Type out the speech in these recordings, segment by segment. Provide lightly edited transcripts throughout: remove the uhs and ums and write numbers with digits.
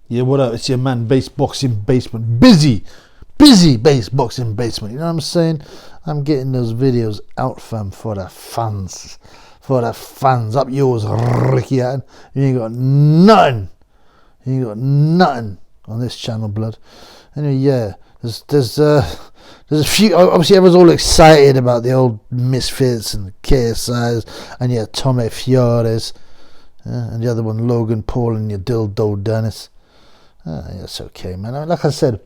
Yeah, what up? It's your man, Base Boxing Basement. Busy Base Boxing Basement. You know what I'm saying? I'm getting those videos out, fam, for the fans. For the fans. Up yours, Ricky Hatton. You ain't got nothing. You ain't got nothing on this channel, blood. Anyway, yeah. There's a few. Obviously, everyone's all excited about the old Misfits and KSIs, and yeah, Tommy Fiores, and the other one, Logan Paul, and your dildo Dennis. It's okay, man. Like I said,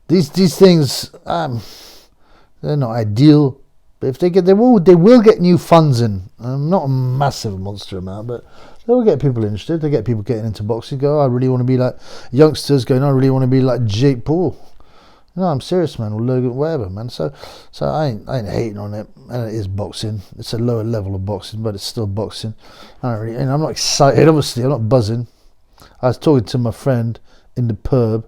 these things, they're not ideal, but if they will get new funds in. Not a massive monster amount, but they will get people interested. They get people getting into boxing. Go, I really want to be like youngsters going, I really want to be like Jake Paul. No, I'm serious, man. Or Logan, whatever, man. So I ain't hating on it. And it is boxing. It's a lower level of boxing, but it's still boxing. I'm not excited. Obviously, I'm not buzzing. I was talking to my friend in the pub,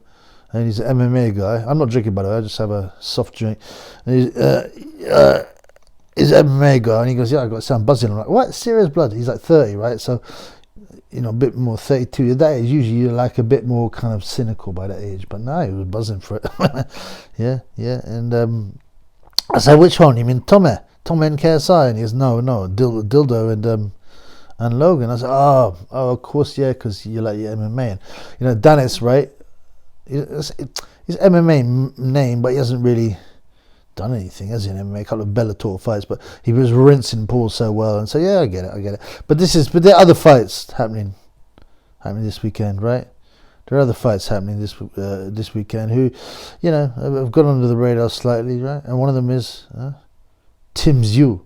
and he's an MMA guy. I'm not drinking, by the way. I just have a soft drink. And he's an MMA guy, and he goes, "Yeah, I got to sound buzzing." I'm like, "What? Serious, blood?" He's like 30, right? So, a bit more 32. At that age, usually you're like a bit more kind of cynical by that age. But no, he was buzzing for it. yeah. And I said, "Which one? You mean Tommy and KSI?" And he goes, "No, Dildo and Logan." I said, oh, of course, yeah, because you like your MMA. And, Dennis, right? His MMA name, but he hasn't really done anything, has he, in MMA? A couple of Bellator fights, but he was rinsing Paul so well. And so, yeah, I get it. But there are other fights happening this weekend, right? There are other fights happening this weekend who, have gone under the radar slightly, right? And one of them is Tszyu.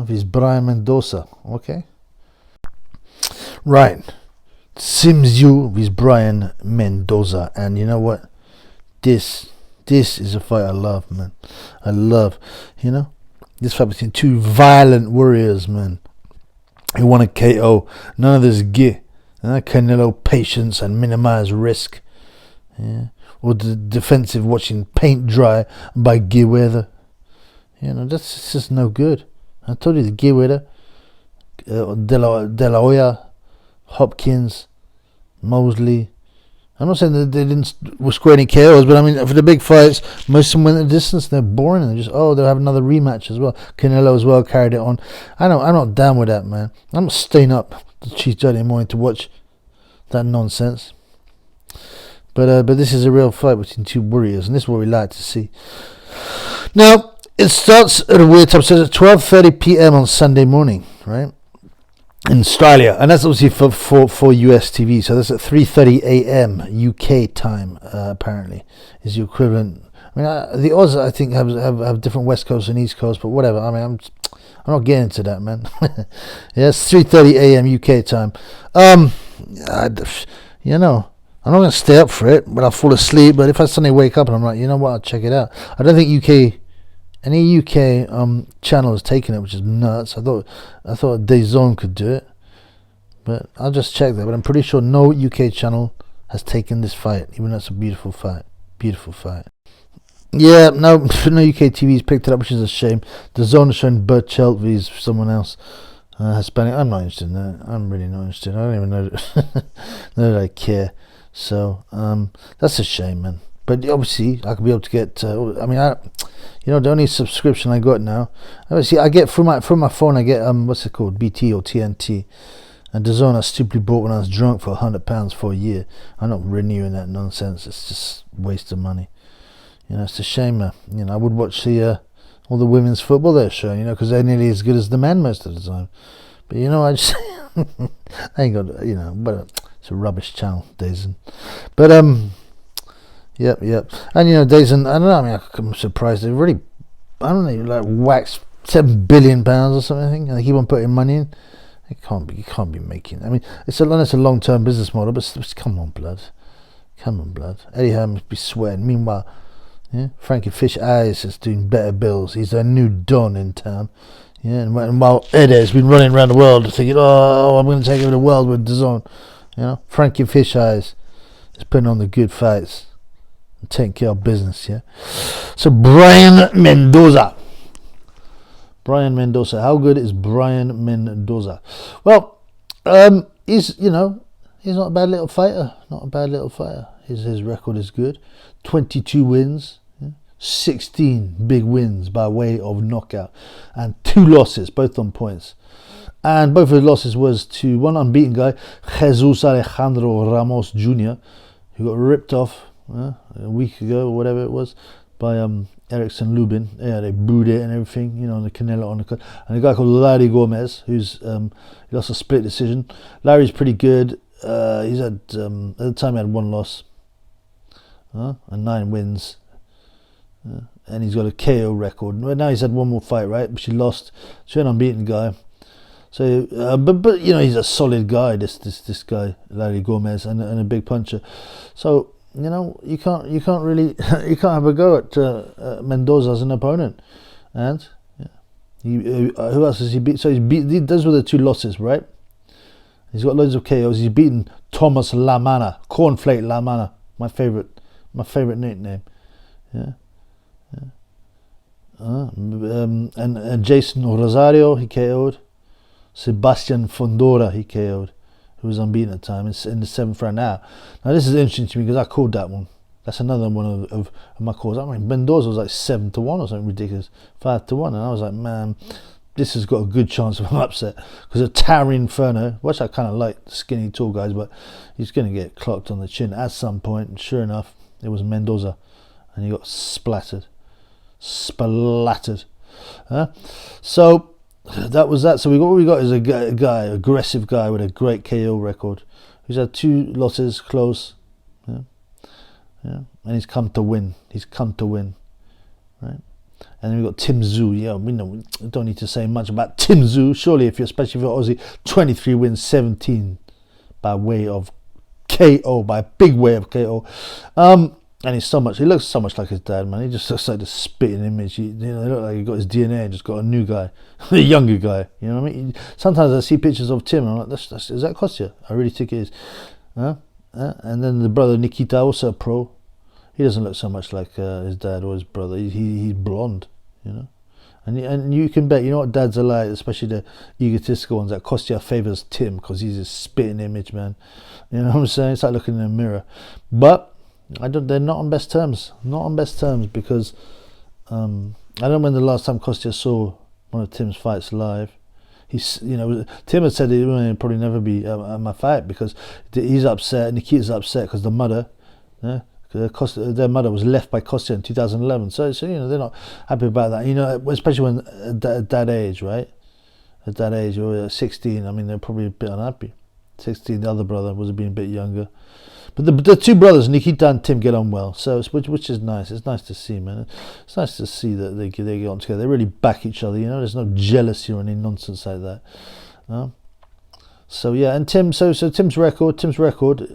He's Brian Mendoza, okay? Right. Tszyu is Brian Mendoza. And you know what? This is a fight I love, man. I love, this fight between two violent warriors, man. Who want to KO. None of this Canelo patience and minimize risk. Yeah. Or the defensive watching paint dry by Mayweather. That's just no good. I told you the Mayweather, De La Hoya, Hopkins, Mosley. I'm not saying that they didn't score any KOs, but I mean, for the big fights, most of them went the distance. They're boring, and they'll have another rematch as well. Canelo as well carried it on. I'm not down with that, man. I'm not staying up the cheese Saturday morning to watch that nonsense. But this is a real fight between two warriors, and this is what we like to see. Now, it starts at a weird time, so it's at 12:30 p.m. on Sunday morning, right? In Australia, and that's obviously for US TV. So that's at 3:30 a.m. UK time. Apparently, is the equivalent. I mean, the Oz I think have different West Coast and East Coast, but whatever. I mean, I'm not getting into that, man. Yeah, it's 3:30 a.m. UK time. I'm not going to stay up for it, but I'll fall asleep. But if I suddenly wake up and I'm like, you know what, I'll check it out. I don't think any UK channel has taken it, which is nuts. I thought DAZN could do it, but I'll just check that. But I'm pretty sure no UK channel has taken this fight, even though it's a beautiful fight. Yeah, no UK TV's picked it up, which is a shame. DAZN is showing Burchelt vs someone else, Hispanic. I'm not interested in that. I'm really not interested. I don't even know that I care. So that's a shame, man. But obviously, I could be able to get. The only subscription I got now. Obviously, I get from my phone. I get what's it called, BT or TNT. And DAZN I stupidly bought when I was drunk for £100 for a year. I'm not renewing that nonsense. It's just waste of money. It's a shame. I would watch all the women's football they're showing. Because they're nearly as good as the men most of the time. But I just I ain't got. But it's a rubbish channel, DAZN. But Yep. And DAZN, I don't know, I mean, I'm surprised they've really, waxed £7 billion or something, and they keep on putting money in. You can't be making, I mean, it's a long-term business model, but come on, blood. Eddie Hearn must be sweating. Meanwhile, Frankie Fish Eyes is doing better bills. He's a new don in town. Yeah, and while Eddie has been running around the world thinking, I'm going to take over the world with DAZN. Frankie Fish Eyes is putting on the good fights. Taking care of business, yeah. So Brian Mendoza. How good is Brian Mendoza? Well, he's he's not a bad little fighter. Not a bad little fighter. His record is good. 22 wins. 16 big wins by way of knockout. And 2 losses, both on points. And both of his losses was to one unbeaten guy, Jesus Alejandro Ramos Jr., who got ripped off a week ago or whatever it was by Erickson Lubin. Yeah, they booed it and everything, you know, on the Canelo on the cut. And a guy called Larry Gomez, who's he lost a split decision. Larry's pretty good. He's had at the time he had 1 loss and 9 wins. And he's got a KO record. Now he's had 1 more fight, right? Which he lost to an unbeaten guy. So, but you know, he's a solid guy. This guy, Larry Gomez, and a big puncher. So, you know, you can't really you can't have a go at Mendoza as an opponent. And who else has he beat? So those were the 2 losses, right? He's got loads of KOs. He's beaten Thomas Lamana, Cornflake Lamana, my favorite nickname. Yeah. And Jason Rosario he KO'd. Sebastian Fondora he KO'd, who was unbeaten at the time in the 7th round. Now this is interesting to me because I called that one. That's another one of my calls. I mean, Mendoza was like 7-1 or something ridiculous, 5-1, and I was like, man, this has got a good chance of an upset because of Towering Inferno, which I kind of like, skinny tall guys, but he's going to get clocked on the chin at some point. And sure enough, it was Mendoza, and he got splattered. So that was that. So what we got is a guy, aggressive guy with a great KO record, who's had 2 losses close, and he's come to win. Right? And then we got Tszyu. Yeah, we don't need to say much about Tszyu. Surely, especially if you're Aussie, 23 wins, 17 by way of KO, by a big way of KO. And he looks so much like his dad, man. He just looks like the spitting image. He look like he got his DNA and just got a new guy, a younger guy. You know what I mean? Sometimes I see pictures of Tim and I'm like, is that Kostya? I really think it is. And then the brother Nikita, also a pro. He doesn't look so much like his dad or his brother. He's blonde, you know. And you can bet, you know what dads are like, especially the egotistical ones, that Kostya favours Tim because he's a spitting image, man. You know what I'm saying? It's like looking in a mirror. But they're not on best terms. Not on best terms because I don't know when the last time Kostya saw one of Tim's fights live. Tim had said it would probably never be my fight because he's upset. Nikita's upset because the mother, their mother was left by Kostya in 2011. So you know they're not happy about that. You know, especially when at that age, right? At that age, or 16. I mean, they're probably a bit unhappy. 16, the other brother was being a bit younger. But the 2 brothers, Nikita and Tim, get on well, so which is nice. It's nice to see, man. It's nice to see that they get on together. They really back each other. You know, there's no jealousy or any nonsense like that. So yeah, and Tim's record,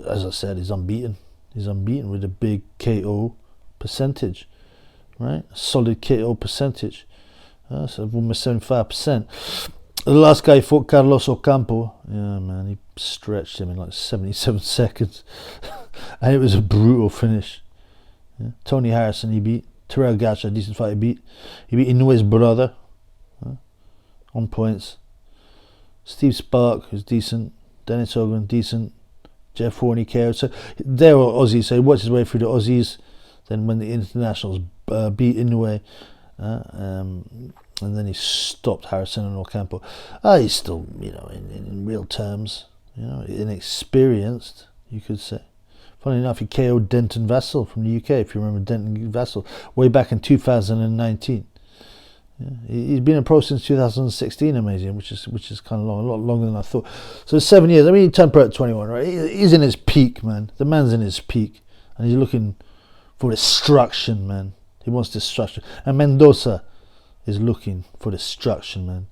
as I said, is unbeaten. He's unbeaten with a big KO percentage, right? A solid KO percentage. So almost 75%. The last guy fought Carlos Ocampo. Yeah, man, he stretched him in like 77 seconds. And it was a brutal finish. Yeah. Tony Harrison he beat. Terrell Gacha, decent fight he beat. He beat Inoue's brother on points. Steve Spark, who's decent. Dennis Hogan, decent. Jeff Horney, KO. So they were Aussies, so he worked his way through the Aussies. Then when the internationals beat Inoue, and then he stopped Harrison and Ocampo. He's still, you know, in real terms, you know, inexperienced, you could say. Funny enough, he KO'd Denton Vassell from the UK, if you remember Denton Vassell, way back in 2019. Yeah, he's been a pro since 2016, amazing, which is kind of long, a lot longer than I thought. So 7 years. I mean, he turned pro at 21, right? He's in his peak, man. The man's in his peak, and he's looking for destruction, man. He wants destruction, and Mendoza is looking for destruction, man.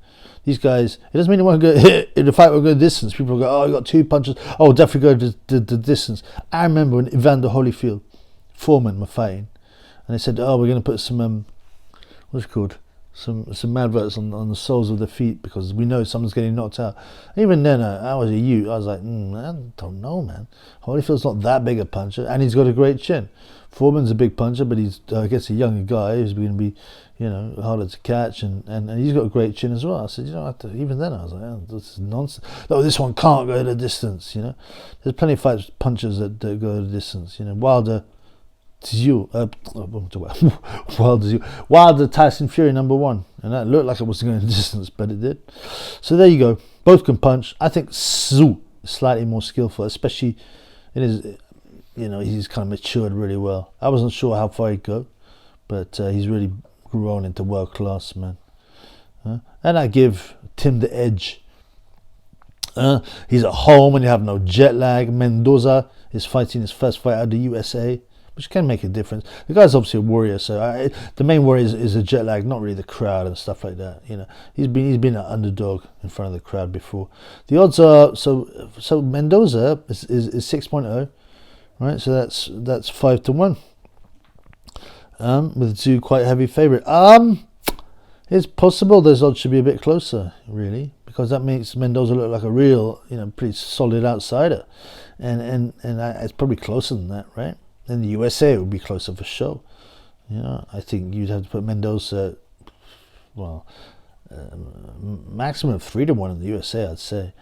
These guys, it doesn't mean they want to go in the fight will go distance. People go, oh, you got 2 punches. Oh, definitely go the distance. I remember when Evander Holyfield, Foreman, were fighting, and they said, oh, we're going to put some what's it called, some adverts on the soles of the feet because we know someone's getting knocked out. Even then, I was a youth. I was like, I don't know, man. Holyfield's not that big a puncher, and he's got a great chin. Foreman's a big puncher, but he's, I guess, a younger guy who's going to be, harder to catch, and he's got a great chin as well. I said, even then I was like, this is nonsense. No, this one can't go the distance. There's plenty of punchers that go the distance. Wilder. Tszyu, Wilder Tyson Fury #1, and that looked like it was going the distance, but it did. So there you go. Both can punch. I think Tszyu is slightly more skillful, especially in his, he's kind of matured really well. I wasn't sure how far he'd go, but he's really grown into world class, man. And I give Tim the edge. He's at home and you have no jet lag. Mendoza is fighting his first fight out of the USA, which can make a difference. The guy's obviously a warrior, so the main worry is the jet lag, not really the crowd and stuff like that. He's been an underdog in front of the crowd before. The odds are so Mendoza is 6.0, right? So that's 5-1. With Tszyu quite a heavy favorite. It's possible those odds should be a bit closer, really, because that makes Mendoza look like a real, pretty solid outsider, and it's probably closer than that, right? In the USA, it would be closer for sure. I think you'd have to put Mendoza, maximum of 3-1 in the USA, I'd say.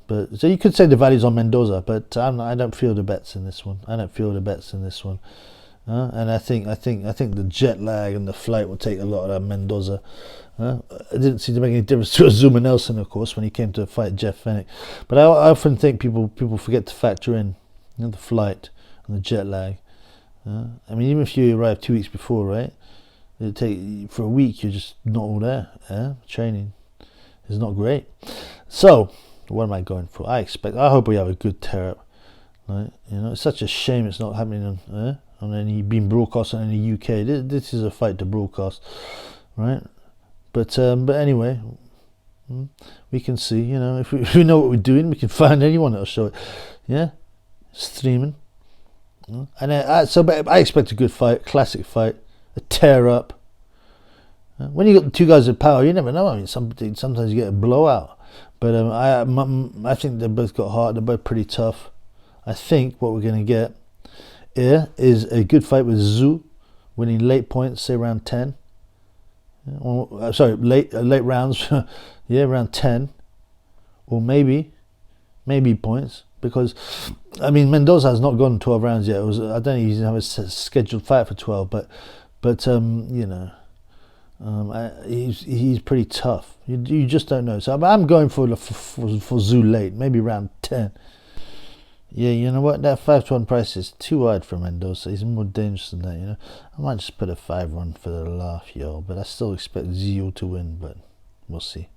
But so you could say the value's on Mendoza, but I don't feel the bets in this one. And I think the jet lag and the flight will take a lot of that Mendoza. It didn't seem to make any difference to Azuma Nelson, of course, when he came to fight Jeff Fennick. But I often think people forget to factor in the flight and the jet lag. Even if you arrive 2 weeks before, right? It'll take for a week. You're just not all there. Training is not great. So what am I going for? I hope we have a good tear up. Right? It's such a shame it's not happening on any being broadcast on any UK. This is a fight to broadcast, right? But anyway, we can see. If we know what we're doing, we can find anyone that'll show it. Yeah, streaming. And so I expect a good fight, classic fight, a tear up. When you got the two guys with power, you never know. Sometimes you get a blowout. But I think they both got heart. They're both pretty tough. I think what we're going to get here is a good fight with Tszyu winning late points, say round 10. Late rounds, round 10, or maybe points, because Mendoza has not gone 12 rounds yet. I don't think he's have a scheduled fight for 12, but he's pretty tough. You just don't know. So I'm going for Tszyu late, maybe round 10. Yeah, you know what? That 5-1 price is too wide for Mendoza. He's more dangerous than that, I might just put a 5-1 for the laugh, but I still expect Tszyu to win, but we'll see.